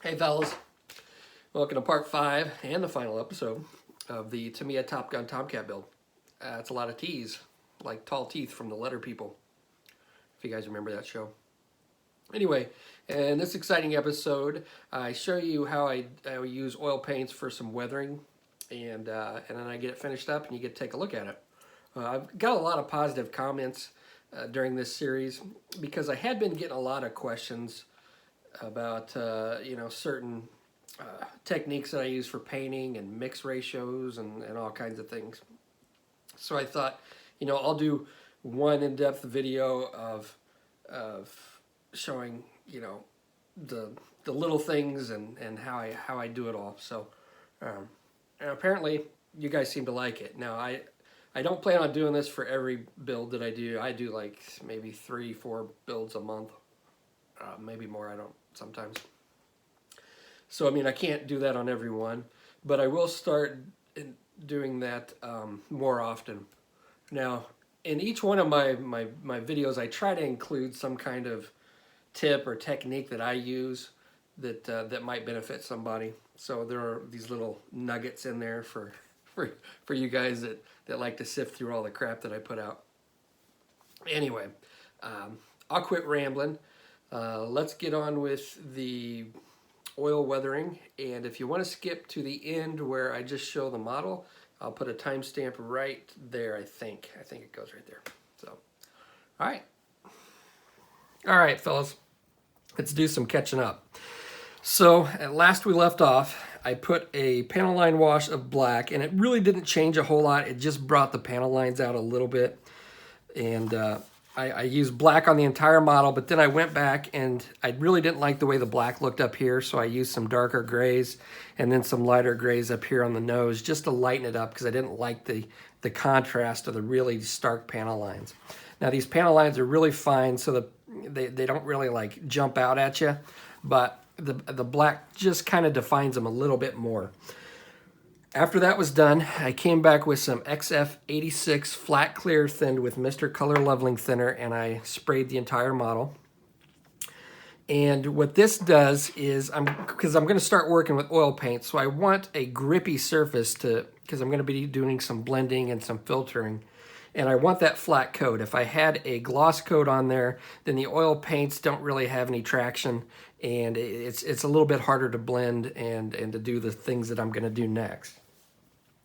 Hey fellas, welcome to part 5 and the final episode of the Tamiya Top Gun Tomcat build. It's a lot of T's, like Tall Teeth from the Letter People, if you guys remember that show. Anyway, in this exciting episode, I show you how I use oil paints for some weathering, and then I get it finished up and you get to take a look at it. I've got a lot of positive comments during this series because I had been getting a lot of questions about certain techniques that I use for painting and mix ratios and all kinds of things. So I thought, I'll do one in-depth video of showing, the little things and how I do it all. So and apparently you guys seem to like it. Now I don't plan on doing this for every build that I do. I do like maybe 3-4 builds a month, maybe more. I don't sometimes. So, I can't do that on every one, but I will start doing that more often. Now, in each one of my videos, I try to include some kind of tip or technique that I use that might benefit somebody. So there are these little nuggets in there for you guys that like to sift through all the crap that I put out. Anyway, I'll quit rambling. Let's get on with the oil weathering, and if you want to skip to the end where I just show the model, I'll put a timestamp right there. I think it goes right there. So, all right, fellas, let's do some catching up. So, at last we left off, I put a panel line wash of black, and it really didn't change a whole lot. It just brought the panel lines out a little bit, and I used black on the entire model, but then I went back and I really didn't like the way the black looked up here, so I used some darker grays and then some lighter grays up here on the nose just to lighten it up because I didn't like the contrast of the really stark panel lines. Now these panel lines are really fine, so they don't really like jump out at you, but the black just kind of defines them a little bit more. After that was done, I came back with some XF86 flat clear thinned with Mr. Color Leveling Thinner, and I sprayed the entire model. And what this does is, because I'm going to start working with oil paint, so I want a grippy surface because I'm going to be doing some blending and some filtering. And I want that flat coat. If I had a gloss coat on there, then the oil paints don't really have any traction, and it's a little bit harder to blend and to do the things that I'm going to do next.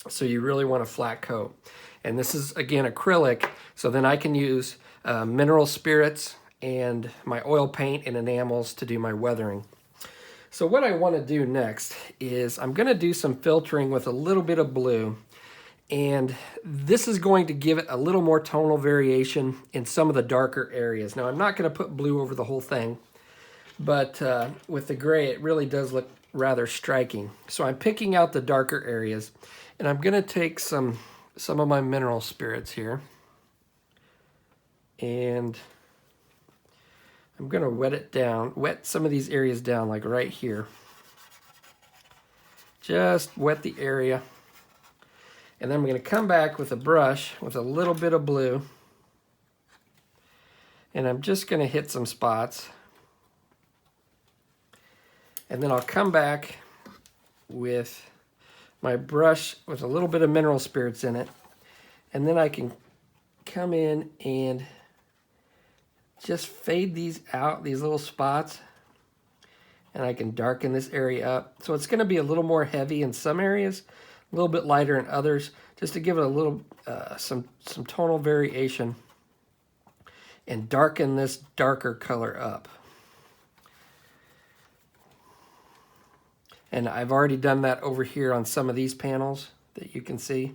So you really want a flat coat. And this is, again, acrylic, so then I can use mineral spirits and my oil paint and enamels to do my weathering. So what I want to do next is I'm going to do some filtering with a little bit of blue. And this is going to give it a little more tonal variation in some of the darker areas. Now, I'm not going to put blue over the whole thing, but with the gray, it really does look rather striking. So I'm picking out the darker areas. And I'm going to take some of my mineral spirits here, and I'm going to wet some of these areas down, like right here. Just wet the area. And then I'm going to come back with a brush with a little bit of blue, and I'm just going to hit some spots. And then I'll come back with my brush with a little bit of mineral spirits in it, and then I can come in and just fade these out, these little spots, and I can darken this area up. So it's going to be a little more heavy in some areas, a little bit lighter in others, just to give it a little some tonal variation and darken this darker color up. And I've already done that over here on some of these panels that you can see.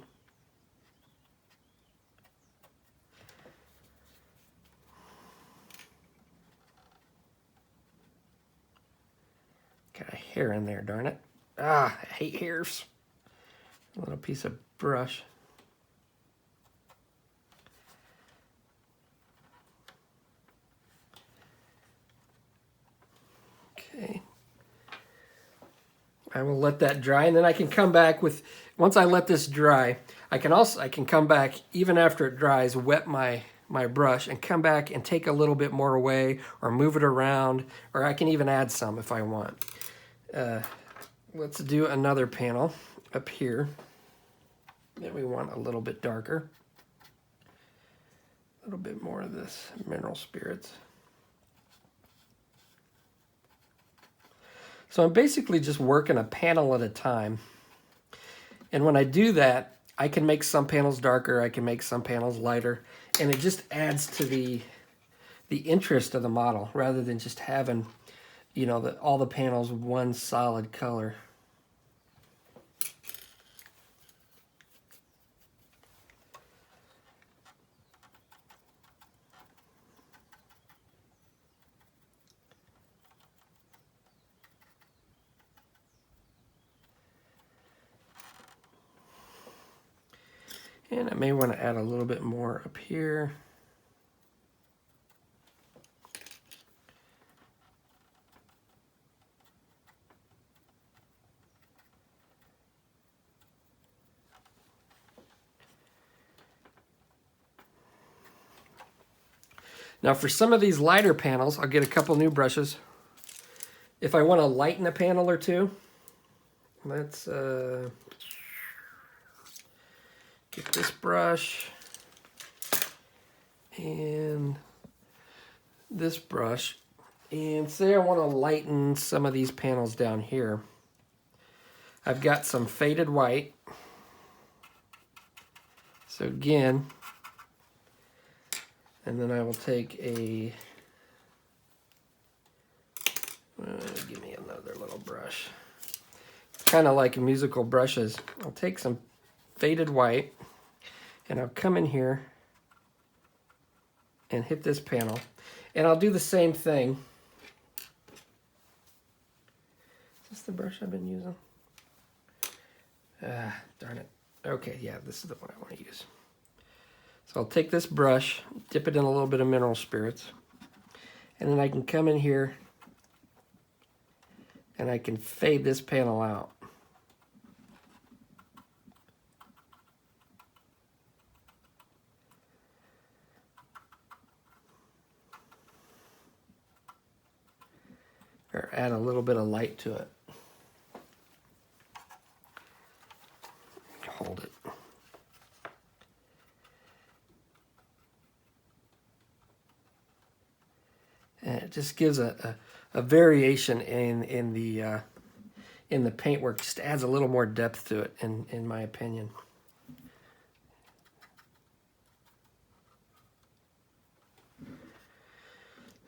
Got a hair in there, darn it. I hate hairs. A little piece of brush. Okay. I will let that dry, and then I can come back with, once I let this dry, I can come back even after it dries, wet my brush and come back and take a little bit more away or move it around, or I can even add some if I want. Let's do another panel up here that we want a little bit darker. A little bit more of this mineral spirits. So I'm basically just working a panel at a time. And when I do that, I can make some panels darker, I can make some panels lighter, and it just adds to the interest of the model rather than just having, you know, all the panels one solid color. And I may want to add a little bit more up here. Now for some of these lighter panels, I'll get a couple new brushes. If I want to lighten a panel or two, let's get this brush and this brush, and say I want to lighten some of these panels down here. I've got some faded white. So again, and then I will take a, give me another little brush. Kind of like musical brushes. I'll take some faded white and I'll come in here and hit this panel. And I'll do the same thing. Is this the brush I've been using? Darn it. Okay, yeah, this is the one I want to use. So I'll take this brush, dip it in a little bit of mineral spirits, and then I can come in here and I can fade this panel out. Or add a little bit of light to it. Hold it. And it just gives a variation in the paintwork. Just adds a little more depth to it, in my opinion.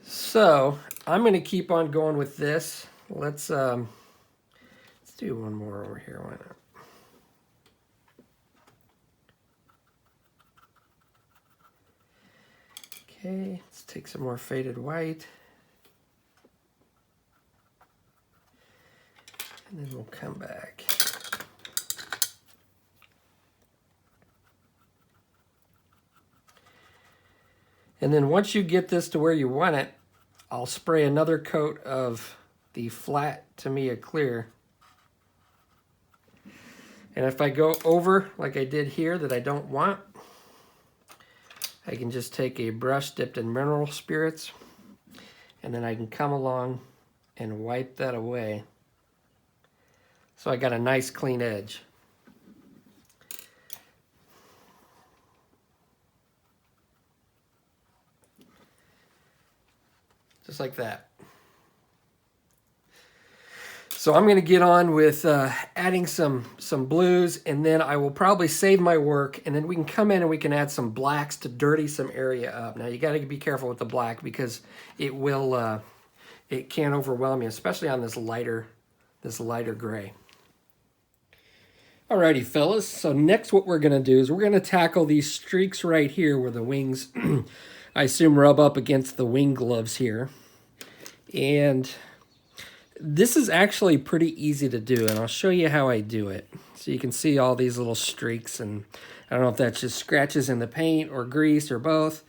So I'm going to keep on going with this. Let's do one more over here. Why not? Okay, let's take some more faded white. And then we'll come back. And then once you get this to where you want it, I'll spray another coat of the flat Tamiya clear. And if I go over like I did here that I don't want, I can just take a brush dipped in mineral spirits, and then I can come along and wipe that away. So I got a nice clean edge. Just like that. So I'm going to get on with adding some blues, and then I will probably save my work, and then we can come in and we can add some blacks to dirty some area up. Now you got to be careful with the black because it will it can overwhelm you, especially on this lighter gray. Alrighty, fellas. So next, what we're going to do is we're going to tackle these streaks right here where the wings, I assume, rub up against the wing gloves here, and this is actually pretty easy to do, and I'll show you how I do it. So you can see all these little streaks, and I don't know if that's just scratches in the paint or grease or both,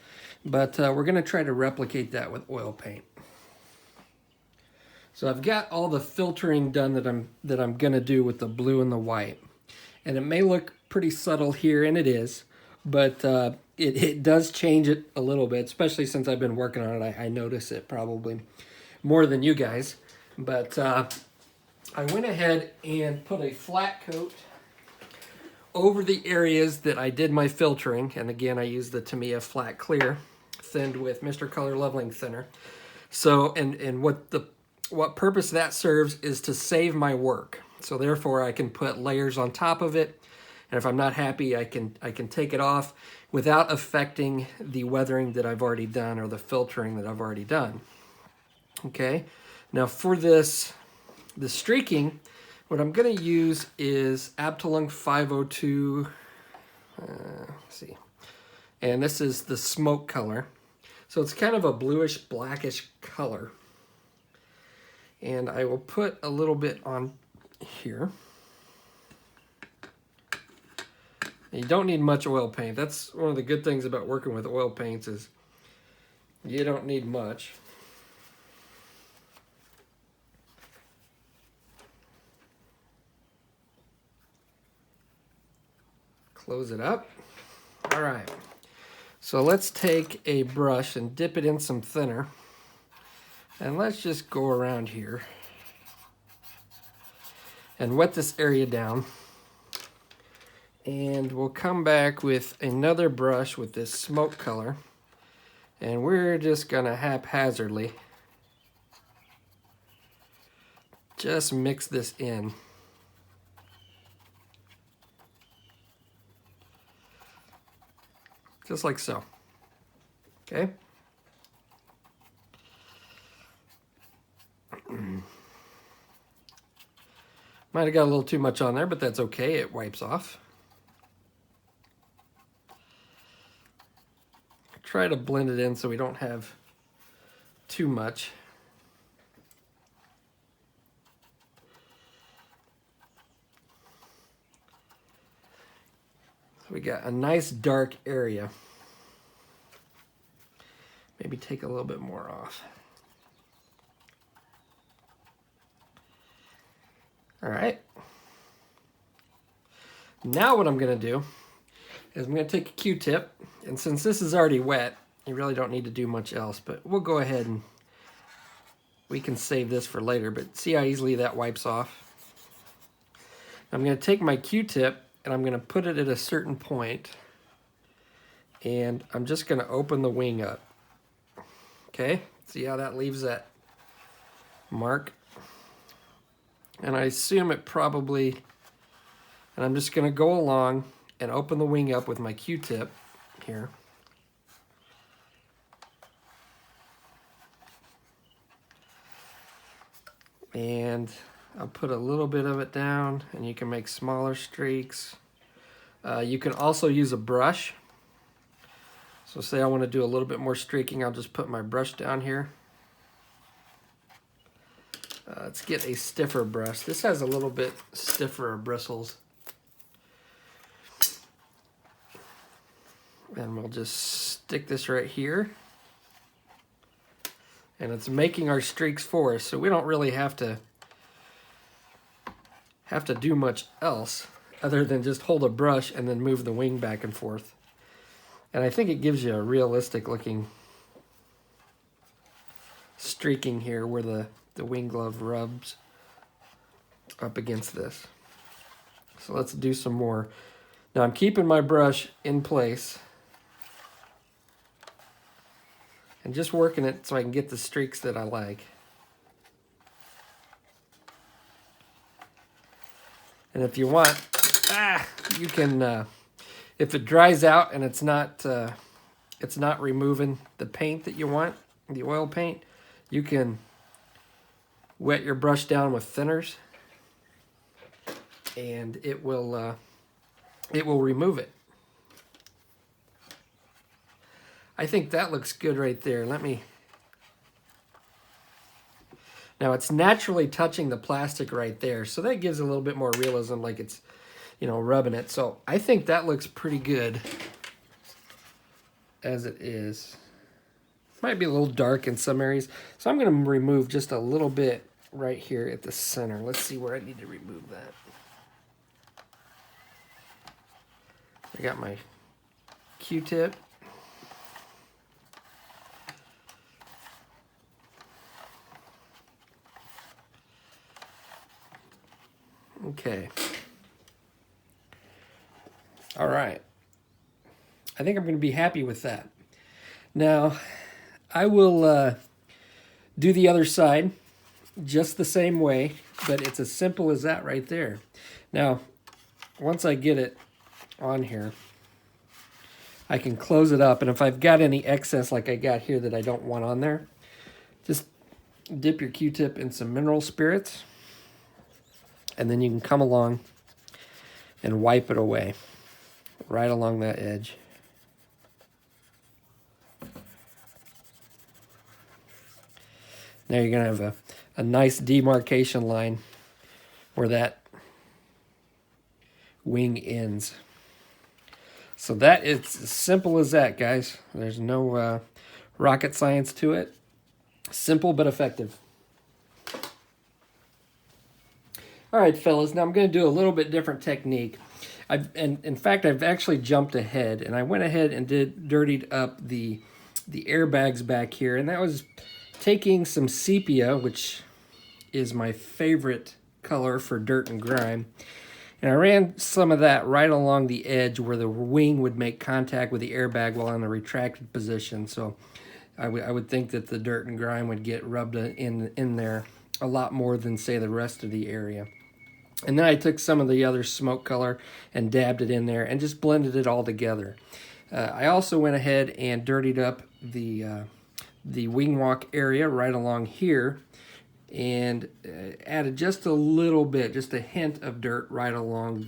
but we're going to try to replicate that with oil paint. So I've got all the filtering done that I'm going to do with the blue and the white. And it may look pretty subtle here, and it is, but it does change it a little bit, especially since I've been working on it. I notice it probably more than you guys. But I went ahead and put a flat coat over the areas that I did my filtering. And again, I used the Tamiya Flat Clear, thinned with Mr. Color Leveling Thinner. So, and what purpose that serves is to save my work. So therefore I can put layers on top of it. And if I'm not happy, I can take it off without affecting the weathering that I've already done or the filtering that I've already done. Okay, now for the streaking, what I'm going to use is Abteilung 502, let's see, and this is the smoke color. So it's kind of a bluish blackish color. And I will put a little bit on here. You don't need much oil paint. That's one of the good things about working with oil paints is you don't need much. Close it up. All right. So let's take a brush and dip it in some thinner. And let's just go around here and wet this area down. And we'll come back with another brush with this smoke color. And we're just gonna haphazardly just mix this in. Just like so. Okay? Might have got a little too much on there, but that's okay. It wipes off. Try to blend it in so we don't have too much. So we got a nice dark area. Maybe take a little bit more off. All right. Now what I'm gonna do is I'm gonna take a Q-tip, and since this is already wet, you really don't need to do much else, but we'll go ahead and we can save this for later, but see how easily that wipes off? I'm gonna take my Q-tip and I'm gonna put it at a certain point, and I'm just gonna open the wing up. Okay, see how that leaves that mark? And I assume it probably, and I'm just gonna go along and open the wing up with my Q-tip here. And I'll put a little bit of it down, and you can make smaller streaks. You can also use a brush. So say I want to do a little bit more streaking, I'll just put my brush down here. Let's get a stiffer brush. This has a little bit stiffer bristles. And we'll just stick this right here. And it's making our streaks for us, so we don't really have to do much else other than just hold a brush and then move the wing back and forth. And I think it gives you a realistic looking streaking here where the wing glove rubs up against this. So let's do some more. Now I'm keeping my brush in place and just working it so I can get the streaks that I like. And if you want, you can, if it dries out and it's not removing the paint that you want, the oil paint, you can wet your brush down with thinners, and it will remove it. I think that looks good right there. Now it's naturally touching the plastic right there, so that gives a little bit more realism, like it's, you know, rubbing it. So I think that looks pretty good as it is. Might be a little dark in some areas, so I'm going to remove just a little bit right here at the center. Let's see where I need to remove that. I got my Q-tip. Okay. All right. I think I'm going to be happy with that. Now, I will do the other side just the same way, but it's as simple as that right there. Now, once I get it on here, I can close it up, and if I've got any excess like I got here that I don't want on there, just dip your Q-tip in some mineral spirits, and then you can come along and wipe it away right along that edge. Now you're going to have a nice demarcation line where that wing ends. So that is as simple as that, guys. There's no rocket science to it. Simple but effective. All right, fellas, now I'm going to do a little bit different technique. In fact, I've actually jumped ahead, and I went ahead and dirtied up the airbags back here, and that was taking some sepia, which is my favorite color for dirt and grime, and I ran some of that right along the edge where the wing would make contact with the airbag while in a retracted position. So I would think that the dirt and grime would get rubbed in there a lot more than, say, the rest of the area. And then I took some of the other smoke color and dabbed it in there and just blended it all together. I also went ahead and dirtied up the wing walk area right along here and added just a little bit, just a hint of dirt right along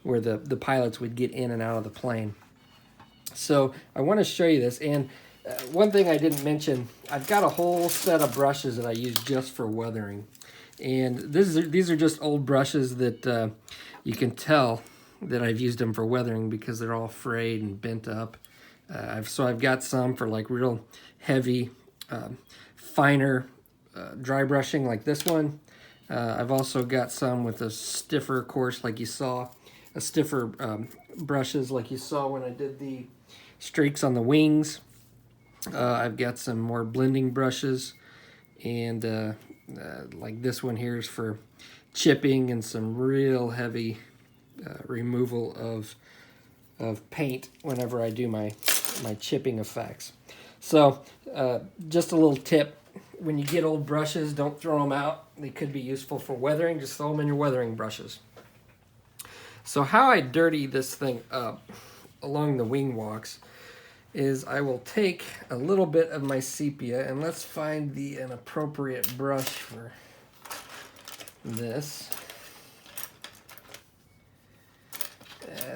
where the pilots would get in and out of the plane. So I want to show you this. And one thing I didn't mention, I've got a whole set of brushes that I use just for weathering. And these are just old brushes that you can tell that I've used them for weathering because they're all frayed and bent up. So I've got some for like real heavy, finer dry brushing like this one. I've also got some with a stiffer course like you saw, stiffer brushes like you saw when I did the streaks on the wings. I've got some more blending brushes, and like this one here is for chipping and some real heavy removal of paint whenever I do my chipping effects. So just a little tip, when you get old brushes, don't throw them out. They could be useful for weathering. Just throw them in your weathering brushes. So how I dirty this thing up along the wing walks is I will take a little bit of my sepia, and let's find an appropriate brush for this.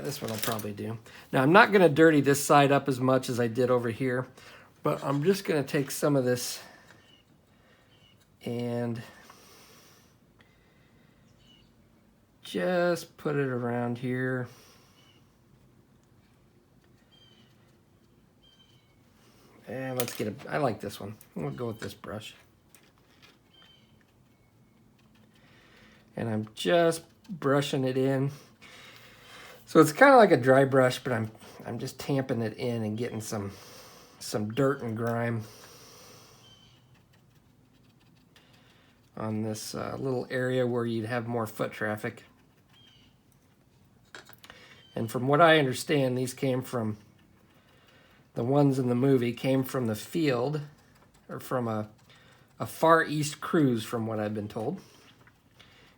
This one will probably do. Now I'm not going to dirty this side up as much as I did over here, but I'm just going to take some of this and just put it around here. And let's get I like this one. We'll go with this brush. And I'm just brushing it in. So it's kind of like a dry brush, but I'm just tamping it in and getting some dirt and grime on this little area where you'd have more foot traffic. And from what I understand, these came from, the ones in the movie came from the field, or from a Far East cruise, from what I've been told.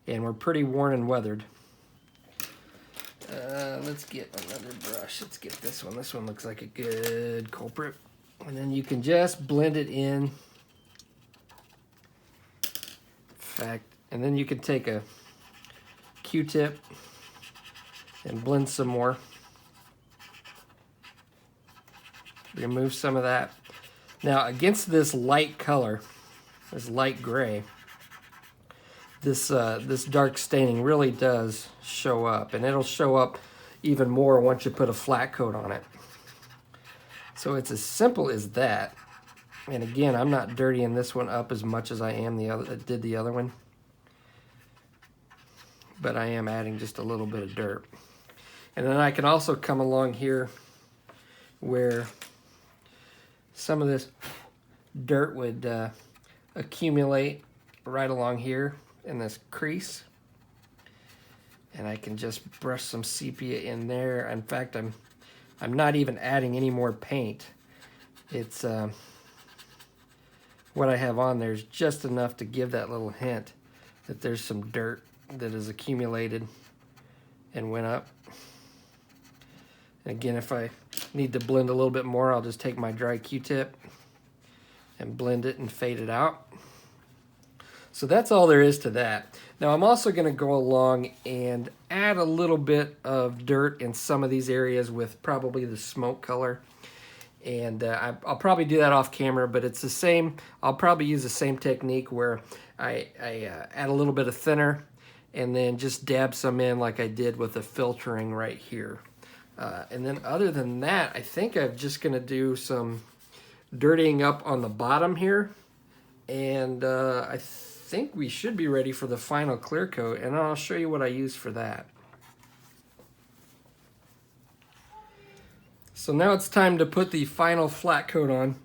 And we're pretty worn and weathered. Let's get another brush. Let's get this one. This one looks like a good culprit. And then you can just blend it in. In fact, and then you can take a Q-tip and blend some more. Remove some of that. Now, against this light color, this light gray, this dark staining really does show up, and it'll show up even more once you put a flat coat on it. So it's as simple as that. And again, I'm not dirtying this one up as much as I am did the other one, but I am adding just a little bit of dirt. And then I can also come along here where some of this dirt would accumulate right along here in this crease. and I can just brush some sepia in there. In fact, I'm not even adding any more paint. It's what I have on there is just enough to give that little hint that there's some dirt that has accumulated and went up. And again, if I need to blend a little bit more, I'll just take my dry Q-tip and blend it and fade it out. So that's all there is to that. Now I'm also going to go along and add a little bit of dirt in some of these areas with probably the smoke color. And I'll probably do that off camera, but it's the same. I'll probably use the same technique where I add a little bit of thinner and then just dab some in like I did with the filtering right here. And then other than that, I think I'm just going to do some dirtying up on the bottom here. And I think we should be ready for the final clear coat, and I'll show you what I use for that. So now it's time to put the final flat coat on.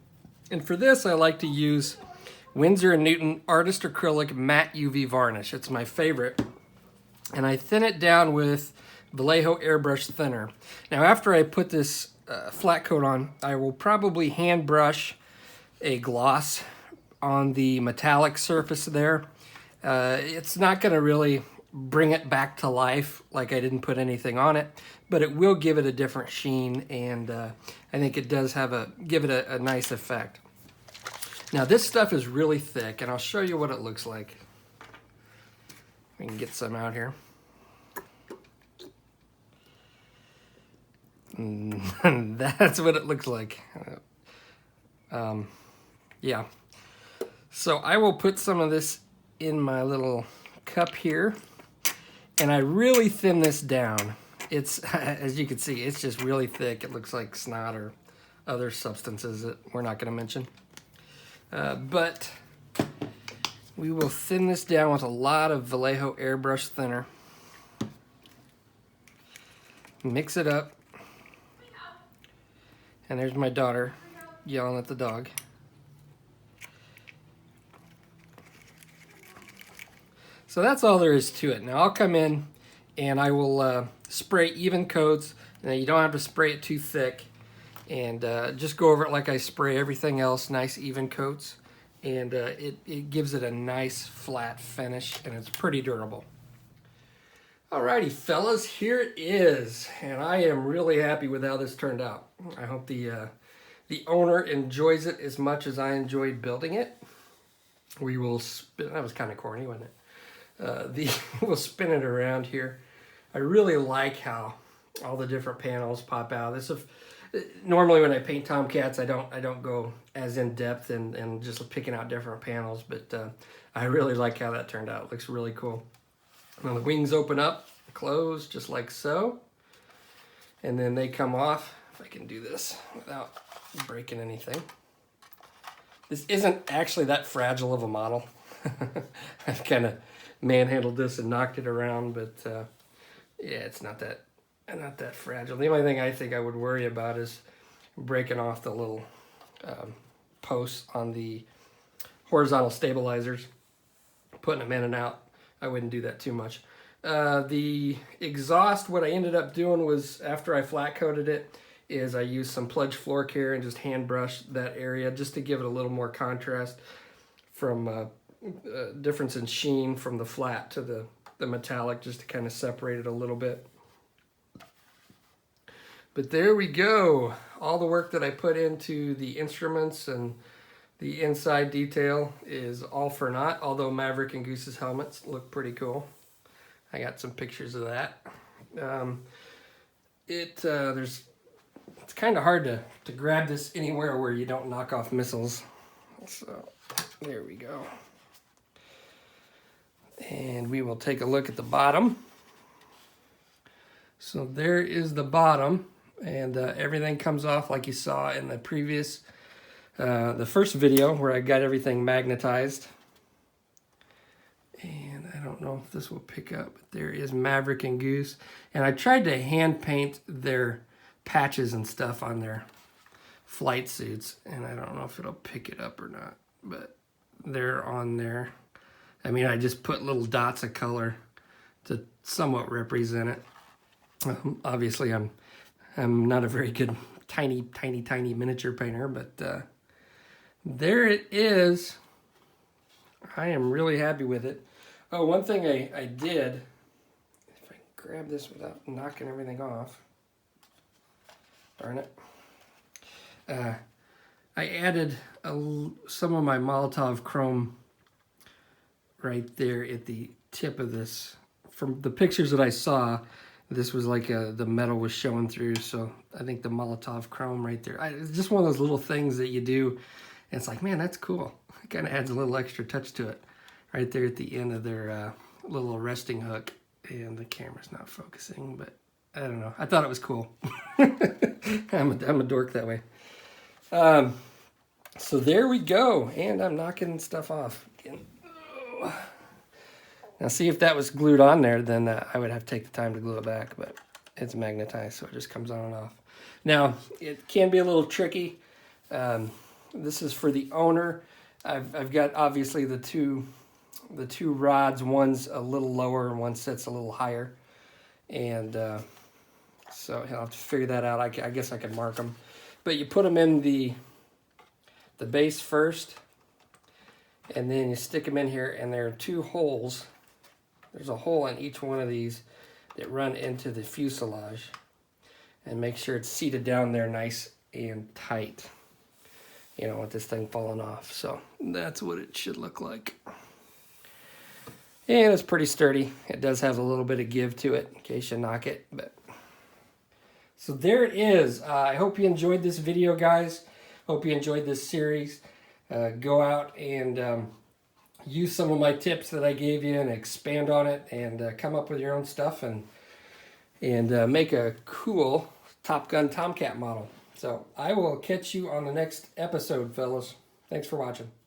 And for this, I like to use Winsor & Newton Artist Acrylic Matte UV Varnish. It's my favorite. And I thin it down with Vallejo Airbrush Thinner. Now after I put this flat coat on, I will probably hand brush a gloss on the metallic surface there. It's not going to really bring it back to life like I didn't put anything on it, but it will give it a different sheen, and I think it does give it a nice effect. Now this stuff is really thick, and I'll show you what it looks like. We can get some out here. And that's what it looks like. Yeah. So I will put some of this in my little cup here, and I really thin this down. It's, as you can see, it's just really thick. It looks like snot or other substances that we're not going to mention. But we will thin this down with a lot of Vallejo Airbrush Thinner. Mix it up. And there's my daughter yelling at the dog. So that's all there is to it. Now I'll come in and I will spray even coats. Now you don't have to spray it too thick, and just go over it like I spray everything else, nice even coats, and it gives it a nice flat finish, and it's pretty durable. Alrighty fellas, here it is, and I am really happy with how this turned out. I hope the owner enjoys it as much as I enjoyed building it. We will spin, that was kind of corny, wasn't it? We'll spin it around here. I really like how all the different panels pop out. This is, normally when I paint Tomcats, I don't go as in depth and just picking out different panels, but I really like how that turned out. It looks really cool. Now the wings open up, close, just like so. And then they come off, if I can do this without breaking anything. This isn't actually that fragile of a model. I've kind of manhandled this and knocked it around, but yeah, it's not that fragile. The only thing I think I would worry about is breaking off the little posts on the horizontal stabilizers, putting them in and out. I wouldn't do that too much. The exhaust, what I ended up doing was, after I flat coated it, is I used some Pledge floor care and just hand brushed that area just to give it a little more contrast from difference in sheen from the flat to the metallic, just to kind of separate it a little bit. But there we go. All the work that I put into the instruments and the inside detail is all for naught, although Maverick and Goose's helmets look pretty cool. I got some pictures of that. It's kind of hard to grab this anywhere where you don't knock off missiles. So there we go. And we will take a look at the bottom. So there is the bottom, and everything comes off like you saw in the previous the first video where I got everything magnetized. And I don't know if this will pick up, but there is Maverick and Goose. And I tried to hand paint their patches and stuff on their flight suits, and I don't know if it'll pick it up or not, but they're on there. I mean, I just put little dots of color to somewhat represent it. Obviously, I'm not a very good tiny miniature painter, but there it is. I am really happy with it. Oh, one thing I did, if I can grab this without knocking everything off, darn it. I added some of my Molotov chrome right there at the tip of this. From the pictures that I saw, this was like the metal was showing through, so I think the Molotov chrome right there. It's just one of those little things that you do, and it's like, man, that's cool. It kind of adds a little extra touch to it. Right there at the end of their little resting hook, and the camera's not focusing, but I don't know. I thought it was cool. I'm a dork that way. So there we go, and I'm knocking stuff off again. Now see, if that was glued on there, then I would have to take the time to glue it back, but it's magnetized, so it just comes on and off. Now, it can be a little tricky. This is for the owner. I've got obviously the two rods. One's a little lower and one sits a little higher, and so I'll have to figure that out. I guess I can mark them, but you put them in the base first, and then you stick them in here, and there are two holes. There's a hole in each one of these that run into the fuselage, and make sure it's seated down there nice and tight. You don't want this thing falling off. So that's what it should look like. And it's pretty sturdy. It does have a little bit of give to it in case you knock it. But so there it is. I hope you enjoyed this video, guys. Hope you enjoyed this series. Go out and use some of my tips that I gave you and expand on it, and come up with your own stuff and make a cool Top Gun Tomcat model. So I will catch you on the next episode, fellas. Thanks for watching.